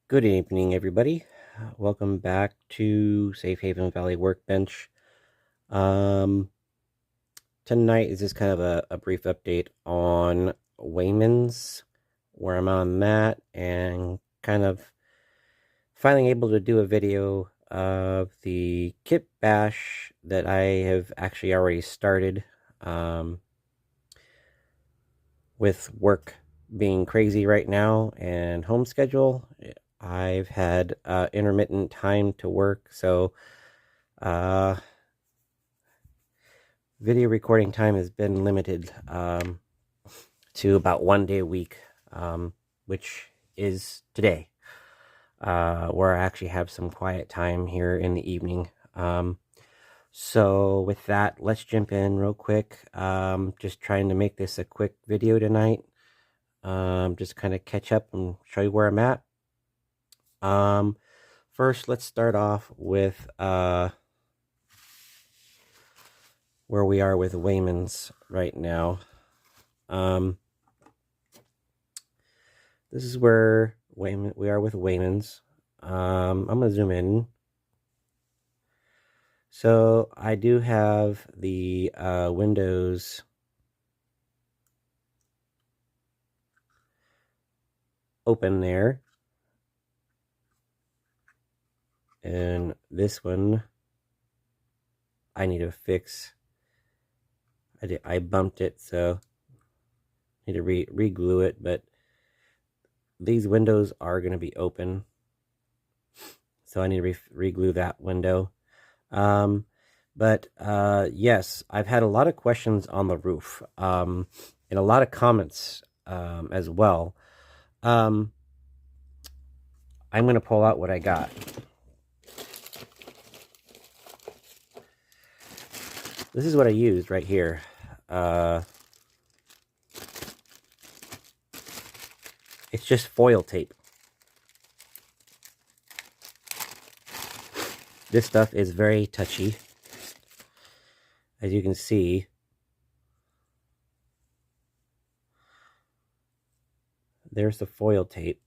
Good evening, everybody. Welcome back to Safe Haven Valley Workbench. Um, Tonight is just kind of a brief update on waymans, where I'm on that, and kind of finally able to do a video of the kit bash that I have actually already started. Um, with work being crazy right now and home schedule, I've had intermittent time to work, so uh, video recording time has been limited to about 1 day a week, which is today, where I actually have some quiet time here in the evening. So with that, let's jump in real quick. Just trying to make this a quick video tonight. Just kind of catch up and show you where I'm at. First, let's start off with where we are with waymans right now. This is where we are with waymans. I'm gonna zoom in. So I do have the windows open there, and this one I need to fix. I bumped it, so I need to re-glue it, but these windows are going to be open, so I need to re-glue that window. But yes, I've had a lot of questions on the roof, and a lot of comments as well. I'm going to pull out what I got. This is what I used right here. It's just foil tape. This stuff is very touchy. As you can see, there's the foil tape.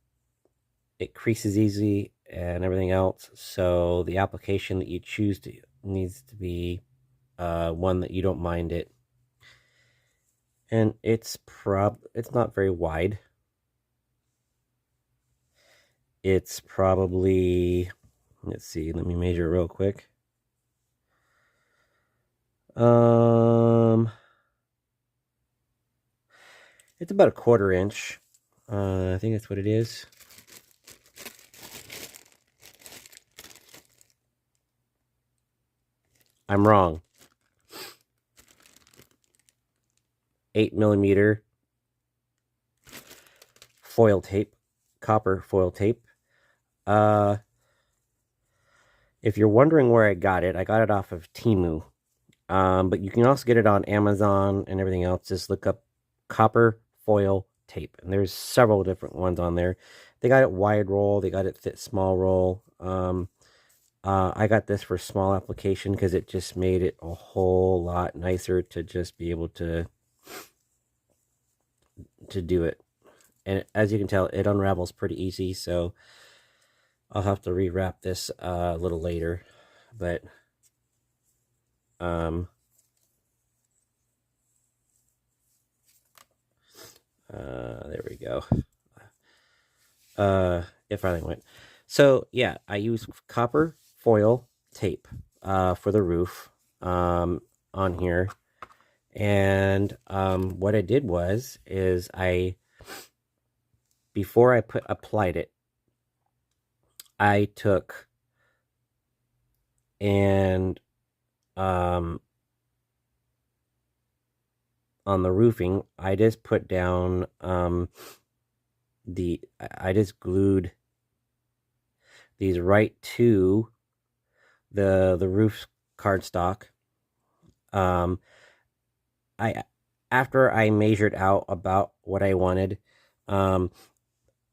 It creases easy and everything else, so the application that you choose needs to be one that you don't mind it. And it's not very wide. It's probably, let's see, let me measure real quick. It's about 1/4 inch. I think that's what it is. I'm wrong. 8mm foil tape, copper foil tape. If you're wondering where I got it off of Temu. But you can also get it on Amazon and everything else. Just look up copper foil tape, and there's several different ones on there. They got it wide roll, they got it fit small roll. I got this for small application because it just made it a whole lot nicer to just be able to do it. And as you can tell, it unravels pretty easy, so I'll have to rewrap this a little later. But there we go. It finally went. So yeah, I use copper foil tape for the roof on here. And what I did is before I applied it, I took and on the roofing, I just put down I just glued these right to the roof cardstock. After I measured out about what I wanted,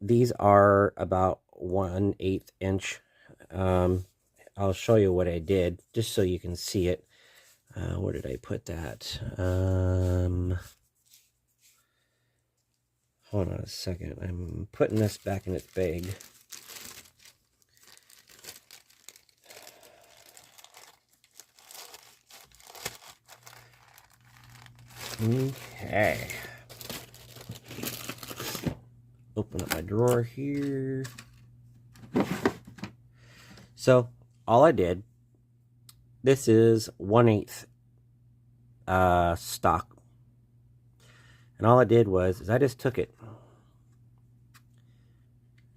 these are about 1/8 inch. I'll show you what I did just so you can see it. Where did I put that? Hold on a second. I'm putting this back in its bag. Okay. Open up my drawer here. So all I did, this is 1/8 stock, and all I did was I just took it,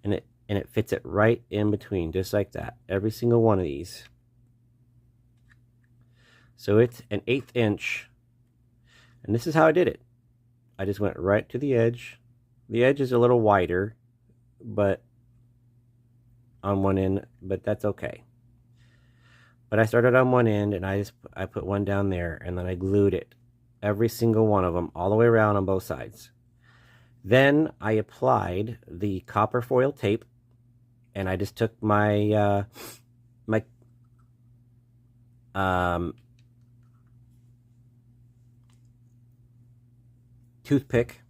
and it fits it right in between, just like that. Every single one of these. So it's an 1/8 inch, and this is how I did it. I just went right to the edge. The edge is a little wider, but on one end, but that's okay. But I started on one end, and I put one down there, and then I glued it, every single one of them, all the way around on both sides. Then I applied the copper foil tape, and I just took my toothpick,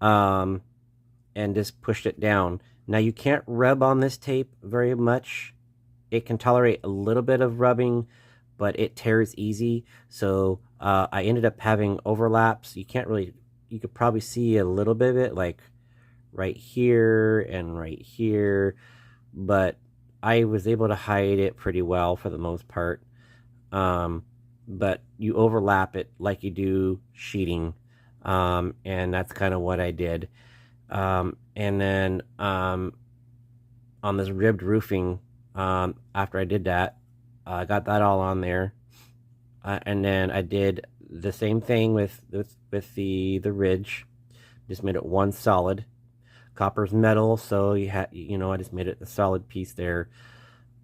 and just pushed it down. Now you can't rub on this tape very much. It can tolerate a little bit of rubbing, but it tears easy. So I ended up having overlaps. You could probably see a little bit of it, like right here and right here, but I was able to hide it pretty well for the most part. But you overlap it like you do sheeting, and that's kind of what I did. And then on this ribbed roofing, after I did that, I got that all on there, and then I did the same thing with the ridge. Just made it one solid. Copper's metal, so I just made it a solid piece there.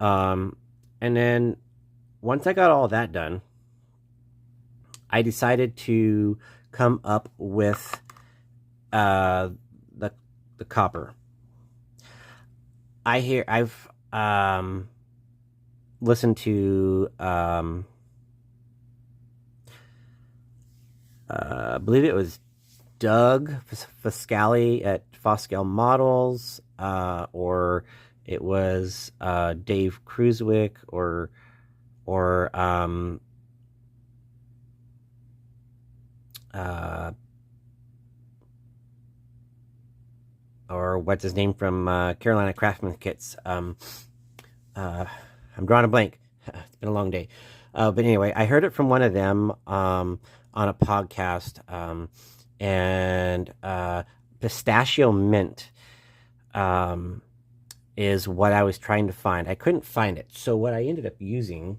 And then once I got all that done, I decided to come up with the copper. I've listened to I believe it was Doug Foscali at Foscal Models, or it was Dave Cruzwick, or what's his name from Carolina Craftsman Kits. I'm drawing a blank. It's been a long day. But anyway, I heard it from one of them on a podcast, and pistachio mint is what I was trying to find. I couldn't find it. So what I ended up using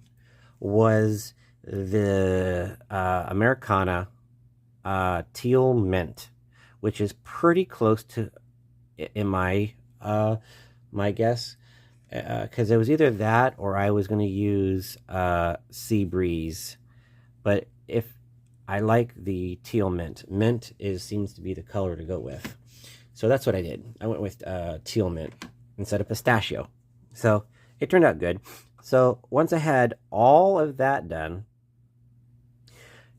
was the Americana teal mint, which is pretty close to, in my guess, because it was either that or I was going to use Sea Breeze. But if I like the teal mint, seems to be the color to go with. So that's what I did. I went with teal mint instead of pistachio. So it turned out good. So once I had all of that done,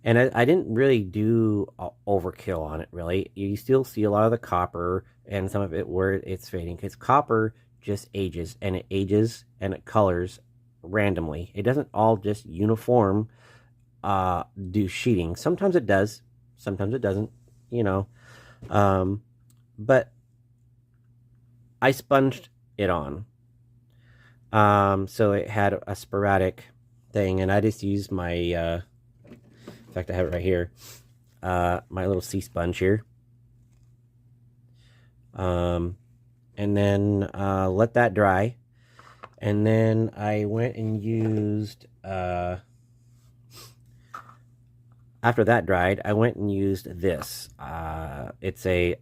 and I didn't really do overkill on it, really. You still see a lot of the copper and some of it where it's fading, because copper just ages, and it colors randomly. It doesn't all just uniform do sheeting. Sometimes it does, sometimes it doesn't, but I sponged it on. So it had a sporadic thing, and I just used my in fact, I have it right here. My little sea sponge here. And then let that dry. And then I went and used, after that dried, I went and used this. It's a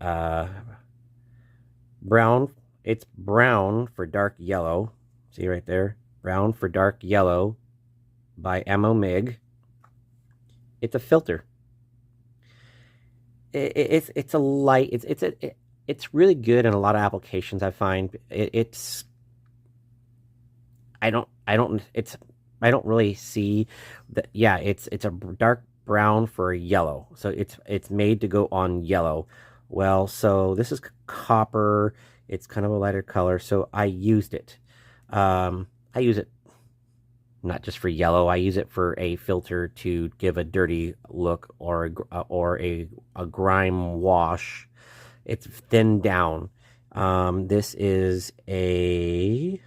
brown. It's brown for dark yellow. See right there? Brown for dark yellow by Ammo Mig. It's a filter. It's a light. It's really good in a lot of applications. I find I don't really see that. Yeah, it's a dark brown for yellow, so it's made to go on yellow. Well, so this is copper. It's kind of a lighter color, so I used it. I use it not just for yellow. I use it for a filter to give a dirty look or a grime wash. It's thinned down. This is a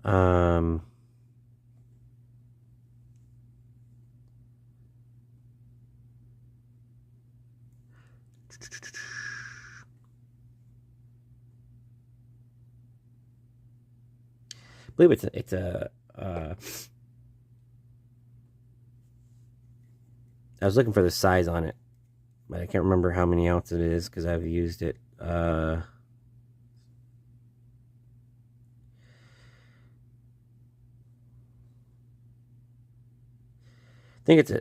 um, I believe it's a I was looking for the size on it, but I can't remember how many ounces it is because I've used it. I think it's a.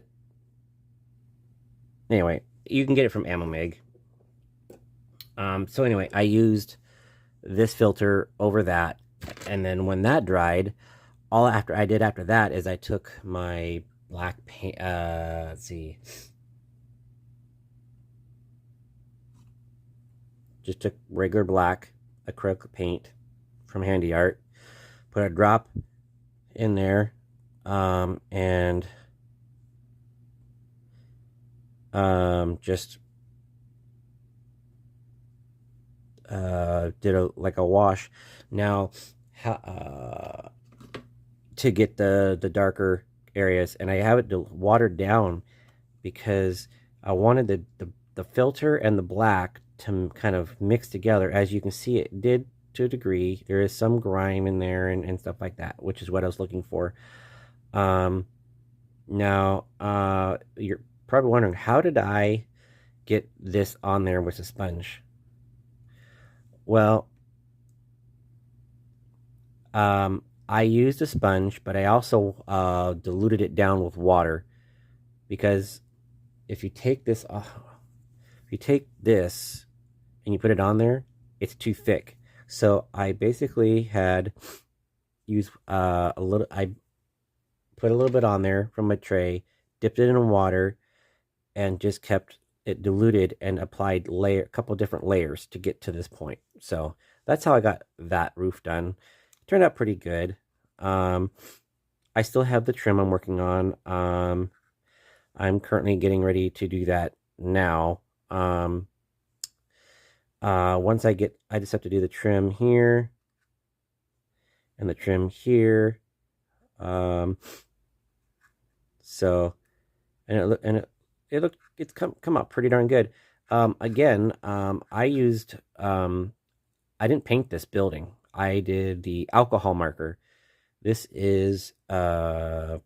Anyway, you can get it from Amomeg. So anyway, I used this filter over that, and then when that dried, all I did after that is I took my black paint. Let's see. Just took regular black acrylic paint from Handy Art, put a drop in there, and just did like a wash. Now, to get the darker areas, and I have it watered down because I wanted the filter and the black to kind of mix together. As you can see, it did to a degree. There is some grime in there and stuff like that, which is what I was looking for. Now, you're probably wondering, how did I get this on there with a sponge? Well, I used a sponge, but I also diluted it down with water, because if you take this off, if you take this and you put it on there, it's too thick. So I basically had used a little. I put a little bit on there from my tray, dipped it in water, and just kept it diluted and applied a couple different layers to get to this point. So that's how I got that roof done. It turned out pretty good. I still have the trim I'm working on. I'm currently getting ready to do that now. Once I just have to do the trim here and the trim here. So, it's come out pretty darn good. Again, I used, I didn't paint this building. I did the alcohol marker. This is a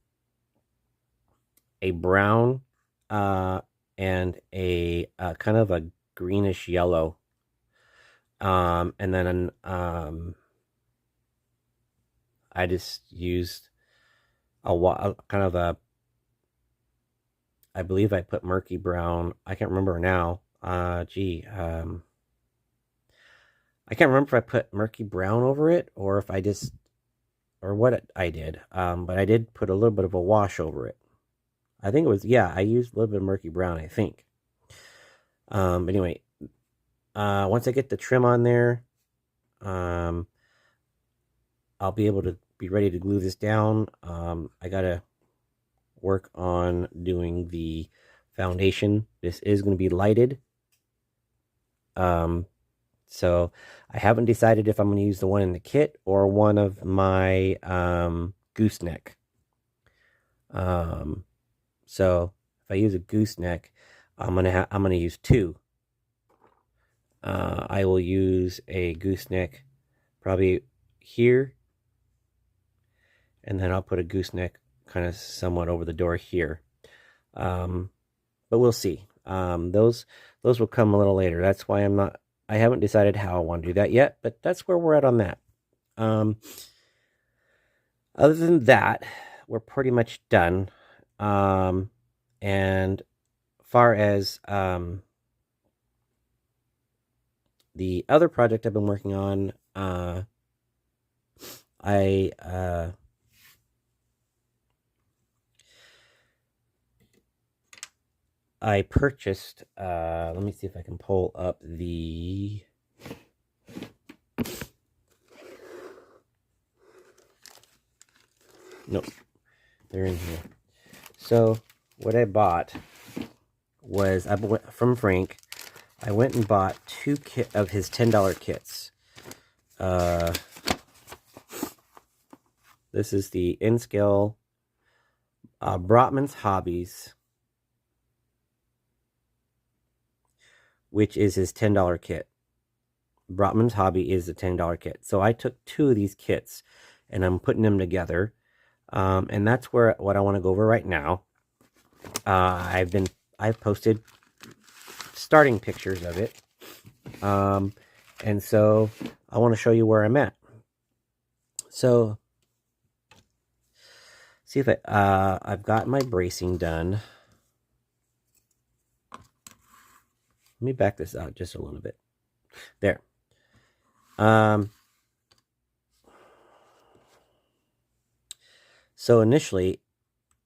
brown and a kind of a greenish yellow. And then I just used a kind of a, I believe I put murky brown. I can't remember now. I can't remember if I put murky brown over it or if I just, or what I did. But I did put a little bit of a wash over it. I think it was, yeah, I used a little bit of murky brown, I think. But anyway, once I get the trim on there, I'll be able to be ready to glue this down. I gotta work on doing the foundation. This is going to be lighted. So I haven't decided if I'm going to use the one in the kit or one of my gooseneck. So if I use a gooseneck, I'm gonna use two. I will use a gooseneck probably here, and then I'll put a gooseneck kind of somewhat over the door here. But we'll see. Those will come a little later. That's why I haven't decided how I want to do that yet, but that's where we're at on that. Other than that, we're pretty much done. And far as the other project I've been working on, I purchased, let me see if I can pull up the, nope, they're in here. So what I bought was, from Frank, I went and bought 2 of his $10 kits. This is the N-Scale Brotman's Hobbies, which is his $10 kit. Brotman's Hobby is the $10 kit. So I took 2 of these kits and I'm putting them together. And that's what I want to go over right now. I've posted starting pictures of it. And so I want to show you where I'm at. So see if I've got my bracing done. Let me back this out just a little bit. There. So initially,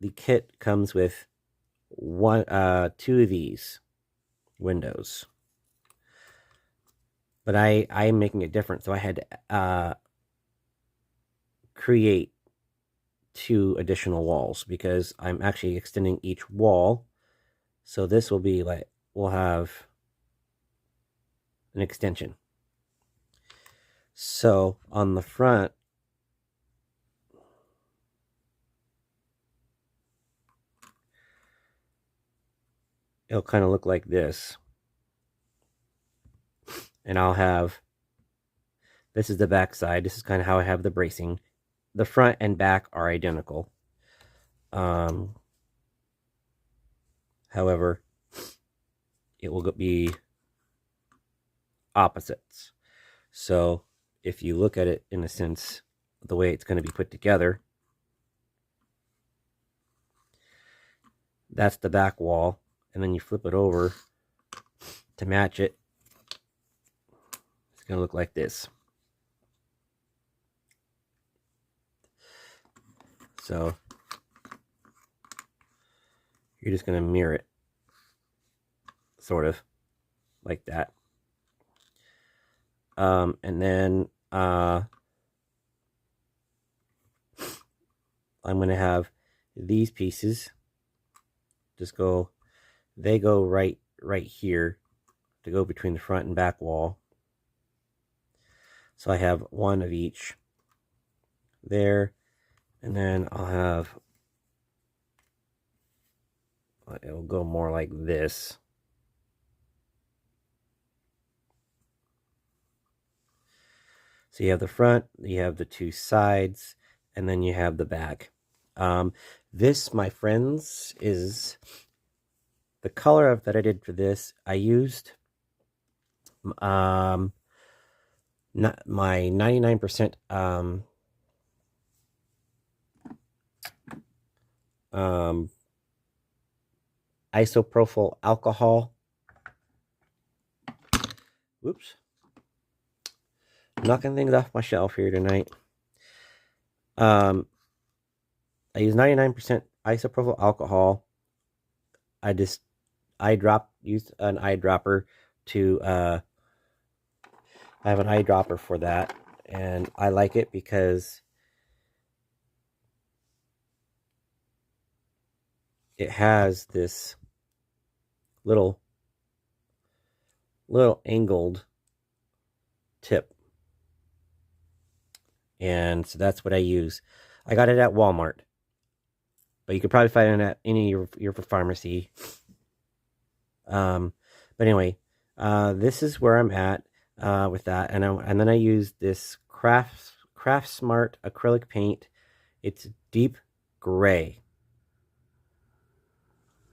the kit comes with 2 of these windows. But I'm making it different, so I had to create 2 additional walls because I'm actually extending each wall. So this will be like, we'll have an extension. So on the front, it'll kind of look like this. And I'll have, this is the back side. This is kind of how I have the bracing. The front and back are identical. However, it will be opposites. So if you look at it in a sense, the way it's going to be put together, that's the back wall, and then you flip it over to match it. It's going to look like this. So you're just going to mirror it, sort of like that. And then I'm going to have these pieces just go, they go right here to go between the front and back wall. So I have 1 of each there, and then I'll have, it'll go more like this. So you have the front, you have the 2 sides, and then you have the back. This, my friends, is the color that I did for this. I used not my 99% isopropyl alcohol. Whoops. Knocking things off my shelf here tonight. I use 99% isopropyl alcohol. I used an eyedropper to I have an eyedropper for that, and I like it because it has this little angled tip. And so that's what I use. I got it at Walmart, but you could probably find it at any of your pharmacy. But anyway, this is where I'm at with that, and then I use this Craft Smart acrylic paint. It's deep gray.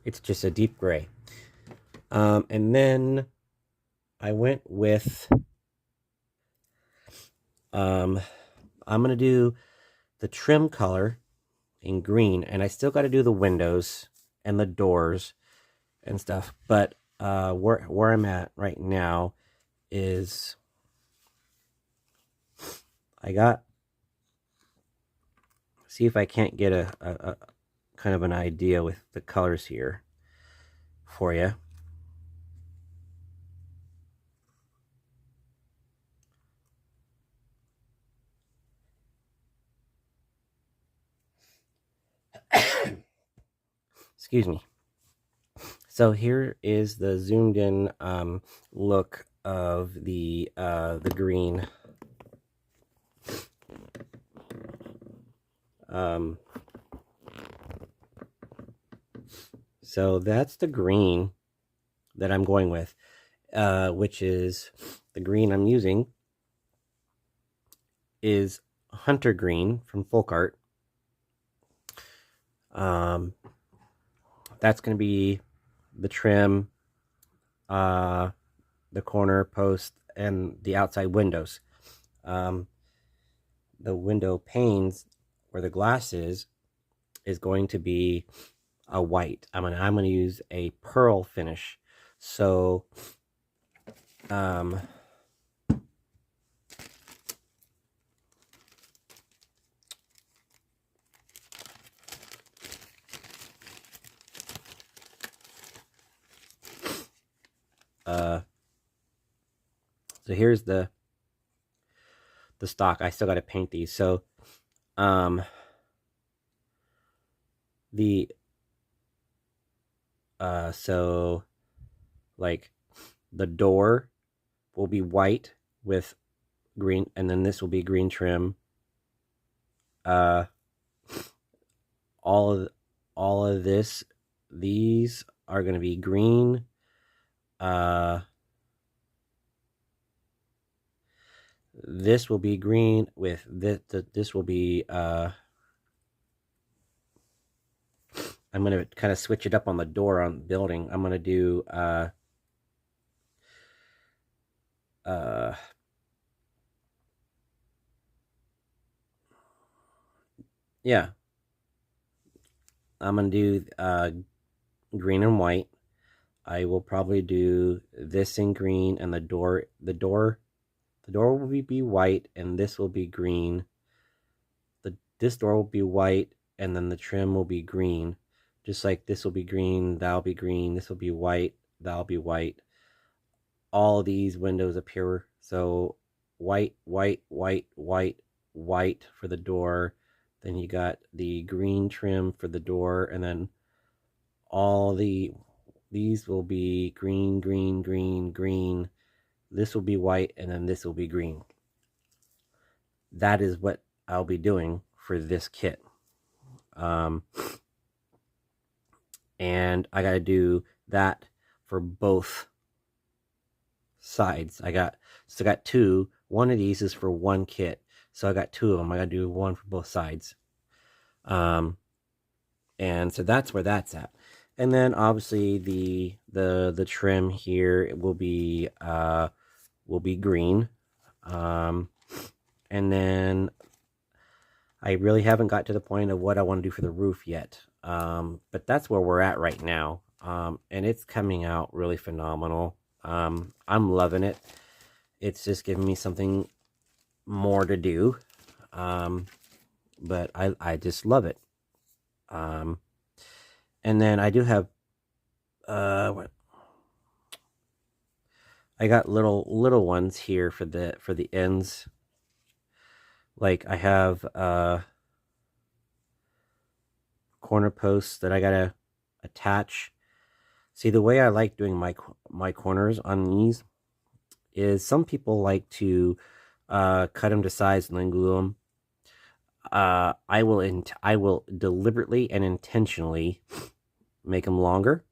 It's just a deep gray. And then I went with I'm gonna do the trim color in green, and I still got to do the windows and the doors and stuff. But where I'm at right now is see if I can't get a kind of an idea with the colors here. for you. Excuse me. So here is the zoomed in look of the green. So that's the green that I'm going with, which is the green I'm using is Hunter Green from Folk Art. That's going to be the trim, the corner post, and the outside windows. The window panes where the glass is going to be a white. I'm gonna use a pearl finish. So so here's the stock. I still got to paint these. So the so like the door will be white with green, and then this will be green trim. All of this, these are going to be green. This will be green with this. This will be. I'm going to kind of switch it up on the door on the building. I'm going to do yeah. I'm going to do green and white. I will probably do this in green, and the door will be white, and this will be green. This door will be white, and then the trim will be green. Just like this will be green, that'll be green, this will be white, that'll be white. All of these windows appear, so white, white, white, white, white for the door. Then you got the green trim for the door, and then all these will be green, green, green, green. This will be white, and then this will be green. That is what I'll be doing for this kit. And I got to do that for both sides. I got two. One of these is for one kit, so I got two of them. I got to do one for both sides. And so that's where that's at. And then obviously the trim here will be green. And then I really haven't got to the point of what I want to do for the roof yet. But that's where we're at right now. And it's coming out really phenomenal. I'm loving it. It's just giving me something more to do. But I just love it. And then I do have I got little ones here for the ends. Like I have corner posts that I gotta attach. See, the way I like doing my corners on these is some people like to cut them to size and then glue them. I will deliberately and intentionally make them longer.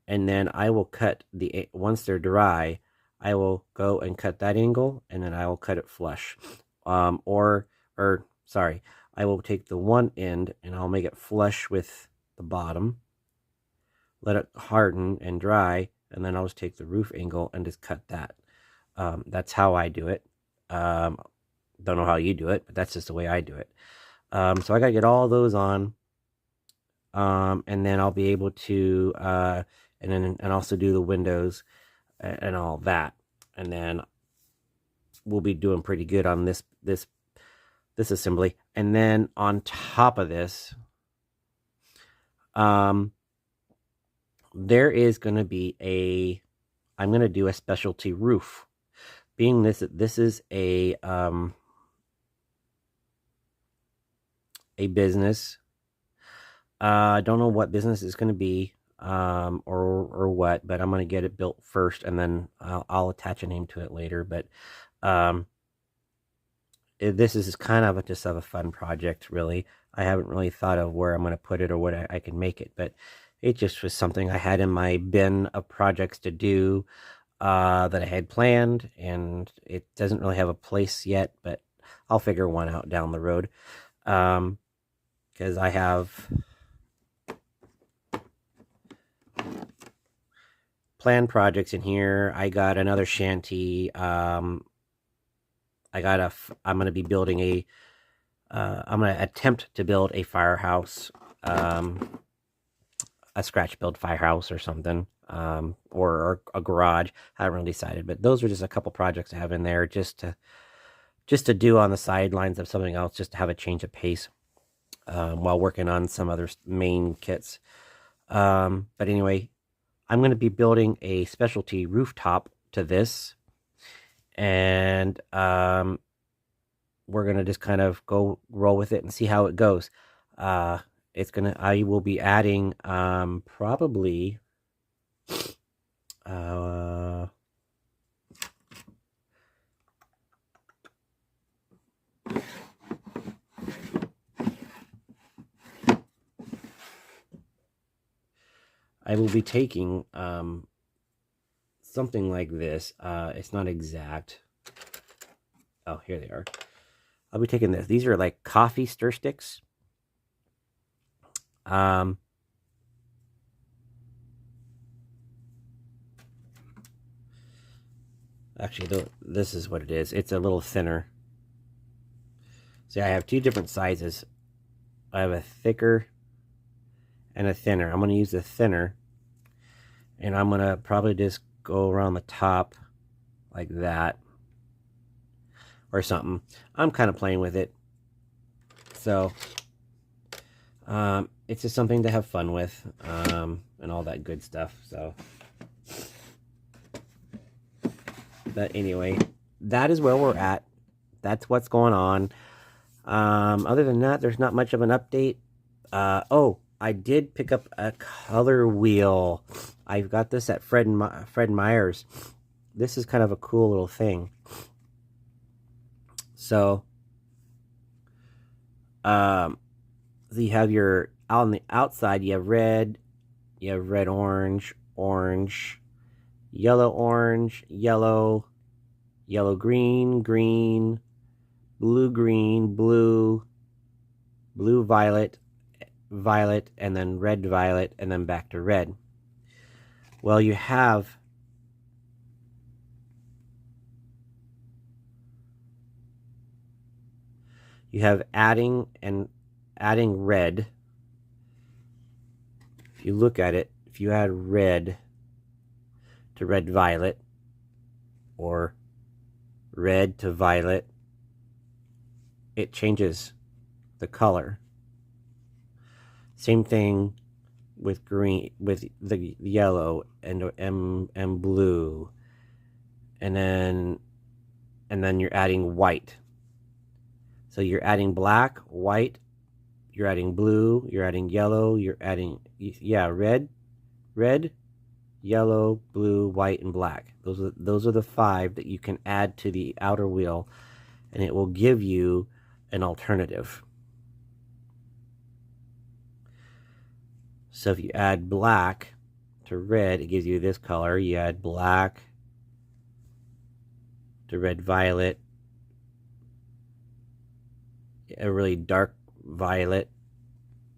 And then I will cut once they're dry, I will go and cut that angle, and then I will cut it flush. Sorry, I will take the one end and I'll make it flush with the bottom, let it harden and dry, and then I'll just take the roof angle and just cut that. That's how I do it. Don't know how you do it, but that's just the way I do it. So I gotta get all those on, and then I'll be able to and also do the windows and all that, and then we'll be doing pretty good on this this assembly. And then on top of this, there is going to be I'm going to do a specialty roof. Being this is a business. I don't know what business it's going to be, or what, but I'm going to get it built first, and then I'll attach a name to it later. But this is kind of just a fun project, really. I haven't really thought of where I'm going to put it or what I can make it, but it just was something I had in my bin of projects to do, that I had planned, and it doesn't really have a place yet, but I'll figure one out down the road. Because I have planned projects in here. I got another shanty. I'm going to be building I'm going to attempt to build a firehouse, a scratch build firehouse or something, or a garage. I haven't really decided, but those are just a couple projects I have in there just to do on the sidelines of something else, just to have a change of pace, while working on some other main kits. But anyway, I'm going to be building a specialty rooftop to this, and we're going to just kind of go roll with it and see how it goes. I will be adding, probably, I will be taking, something like this. It's not exact. Oh, here they are. I'll be taking this. These are like coffee stir sticks. Actually, this is what it is. It's a little thinner. See, I have two different sizes. I have a thicker and a thinner. I'm going to use the thinner, and I'm going to probably just go around the top like that or something. I'm kind of playing with it. So, it's just something to have fun with, and all that good stuff. So, but anyway, that is where we're at. That's what's going on. Other than that, there's not much of an update. Oh, I did pick up a color wheel. I've got this at Fred Meyer's. This is kind of a cool little thing. So, you have your, on the outside, you have red, orange, yellow, green, blue, violet, and then red, violet, and then back to red. Well, you have adding red. If you look at it, if you add red to red violet, or red to violet, it changes the color. Same thing with green, with the yellow and blue, and then you're adding white. So you're adding black, white, you're adding blue, you're adding yellow, you're adding, red, yellow, blue, white, and black. Those are the 5 that you can add to the outer wheel, and it will give you an alternative. So if you add black to red, it gives you this color. You add black to red violet, a really dark violet.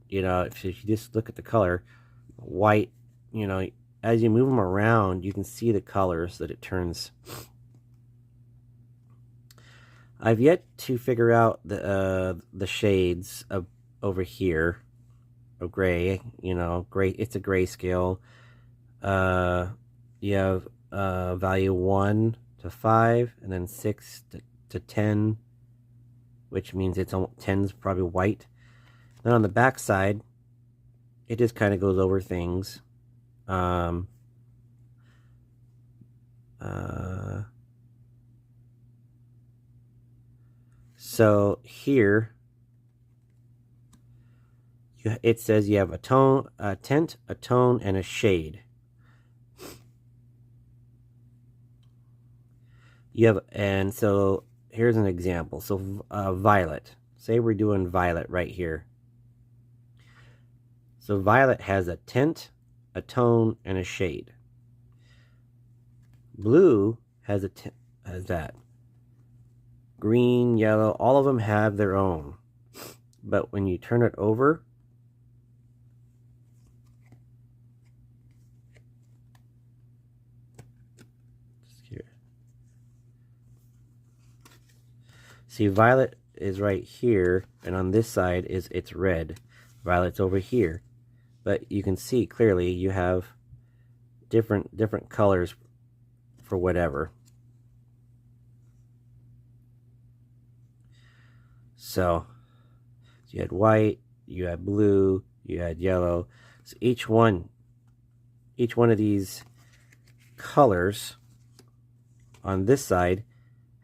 If you just look at the color, white, as you move them around, you can see the colors that it turns. I've yet to figure out the shades of over here of gray. Gray. It's a grayscale. You have value 1 to 5, and then 6 to 10, which means it's 10's probably white. Then on the back side, it just kind of goes over things. So here, it says you have a tone, a tint, a tone, and a shade. You have, and so here's an example. So violet. Say we're doing violet right here. So violet has a tint, a tone, and a shade. Blue has has that. Green, yellow, all of them have their own. But when you turn it over, see, violet is right here, and on this side it's red. Violet's over here. But you can see clearly you have different colors for whatever. So you had white, you had blue, you had yellow. So each one of these colors on this side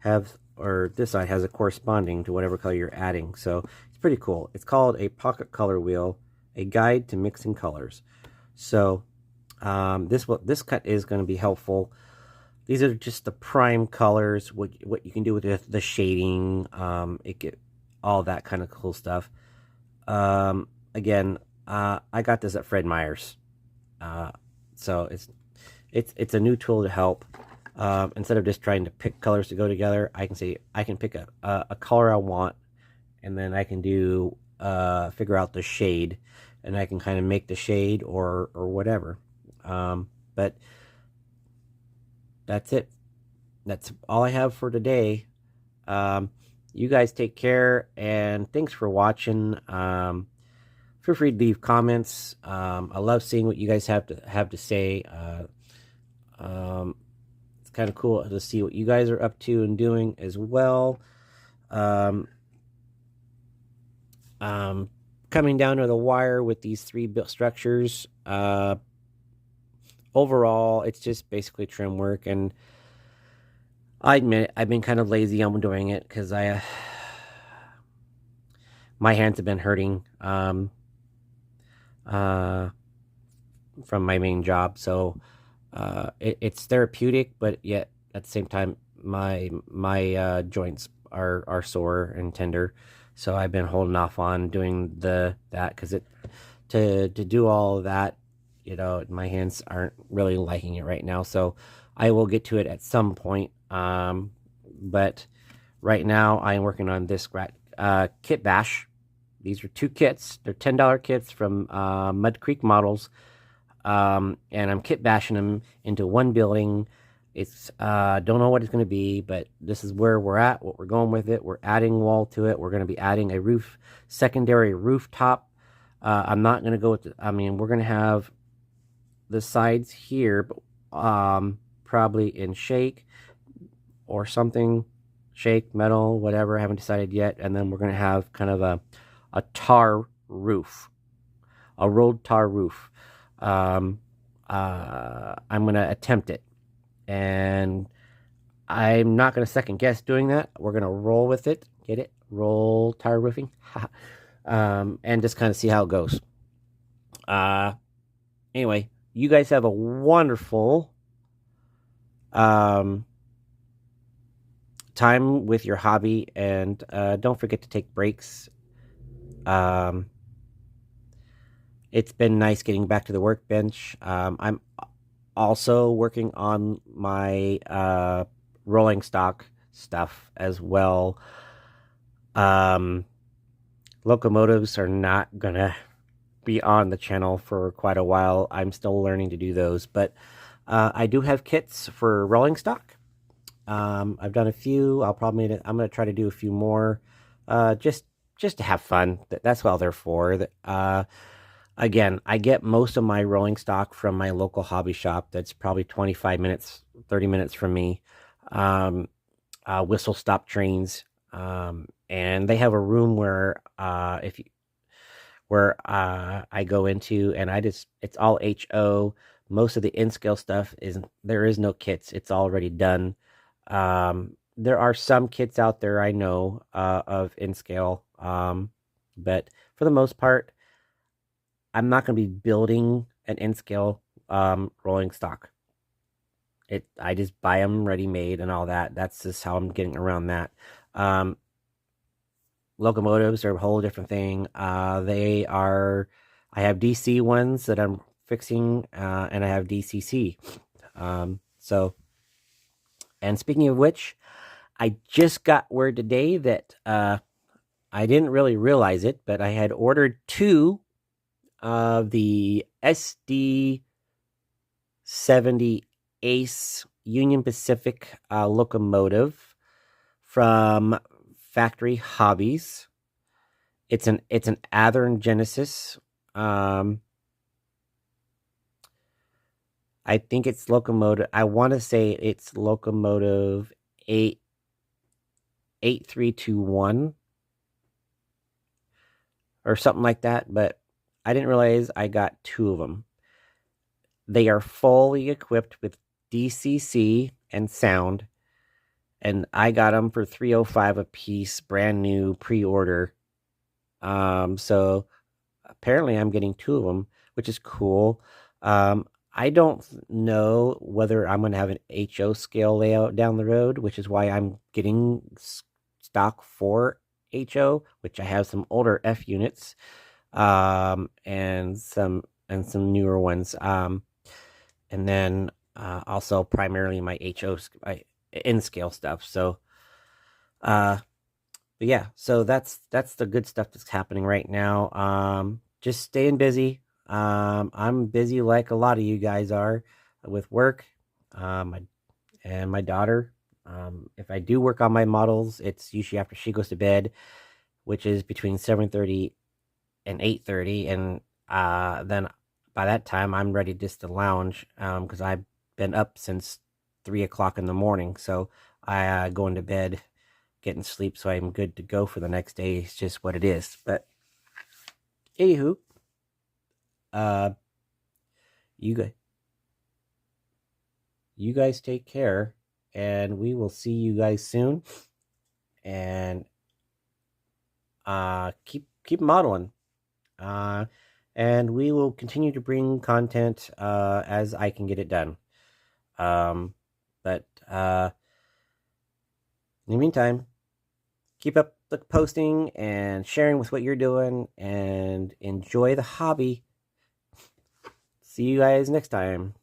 this side has a corresponding to whatever color you're adding. So it's pretty cool. It's called a pocket color wheel, a guide to mixing colors. So this cut is going to be helpful. These are just the prime colors, what you can do with the shading, all that kind of cool stuff. Again, I got this at Fred Meyer's, so it's a new tool to help. Instead of just trying to pick colors to go together, I can pick a color I want, and then I can figure out the shade, and I can kind of make the shade or whatever. But that's it. That's all I have for today. You guys take care, and thanks for watching. Feel free to leave comments. I love seeing what you guys have to say. It's kind of cool to see what you guys are up to and doing as well. Coming down to the wire with these 3 built structures. Overall, it's just basically trim work, and I admit it, I've been kind of lazy on doing it because my hands have been hurting from my main job. So it's therapeutic, but yet at the same time my joints are sore and tender. So I've been holding off on doing that because to do all of that, you know, my hands aren't really liking it right now. So I will get to it at some point. But right now I'm working on this kit bash. These are 2 kits. They're $10 kits from Mud Creek Models. And I'm kit bashing them into one building. It's don't know what it's going to be, but this is where we're at, what we're going with it. We're adding wall to it. We're going to be adding a secondary rooftop. I'm not going to go with we're going to have the sides here, but probably in shake or something, shake, metal, whatever, I haven't decided yet. And then we're going to have kind of a tar roof, a rolled tar roof. I'm going to attempt it, and I'm not going to second guess doing that. We're going to roll with it. Get it? Roll tar roofing. And just kind of see how it goes. Anyway, you guys have a wonderful time with your hobby, and don't forget to take breaks. It's been nice getting back to the workbench. I'm also working on my rolling stock stuff as well. Locomotives are not gonna be on the channel for quite a while. I'm still learning to do those, but I do have kits for rolling stock. I've done a few. I'm gonna try to do a few more, just to have fun. That's what they're for. Again, I get most of my rolling stock from my local hobby shop. That's probably 25 minutes, 30 minutes from me. Whistle stop trains. And they have a room where if you where I go into, and it's all HO. Most of the in scale stuff is there is no kits. It's already done. There are some kits out there I know of in scale, but for the most part, I'm not going to be building an in scale rolling stock. I just buy them ready made and all that. That's just how I'm getting around that. Um, Locomotives are a whole different thing. I have DC ones that I'm fixing, and I have DCC. So, and speaking of which, I just got word today that I didn't really realize it, but I had ordered two of the SD 70 Ace Union Pacific locomotive from Factory Hobbies. It's an Athearn Genesis. Um, I think it's locomotive. I want to say it's locomotive 88321 or something like that. But I didn't realize I got two of them. They are fully equipped with DCC and sound, and I got them for $305 a piece, brand new pre-order. So apparently I'm getting two of them, which is cool. I don't know whether I'm going to have an HO scale layout down the road, which is why I'm getting stock for HO, which I have some older F units, and some newer ones. And then also primarily my HO in scale stuff. So, uh, but yeah, so that's the good stuff that's happening right now. Just staying busy. I'm busy like a lot of you guys are with work. And my daughter. If I do work on my models, it's usually after she goes to bed, which is between 7:30 and 8:30, and then by that time I'm ready just to lounge because I've been up since 3 o'clock in the morning. So I go into bed, getting sleep, so I'm good to go for the next day. It's just what it is. But anywho, uh, you guys, you guys take care, and we will see you guys soon. And keep modeling. Uh, and we will continue to bring content as I can get it done. But in the meantime, keep up the posting and sharing with what you're doing, and enjoy the hobby. See you guys next time.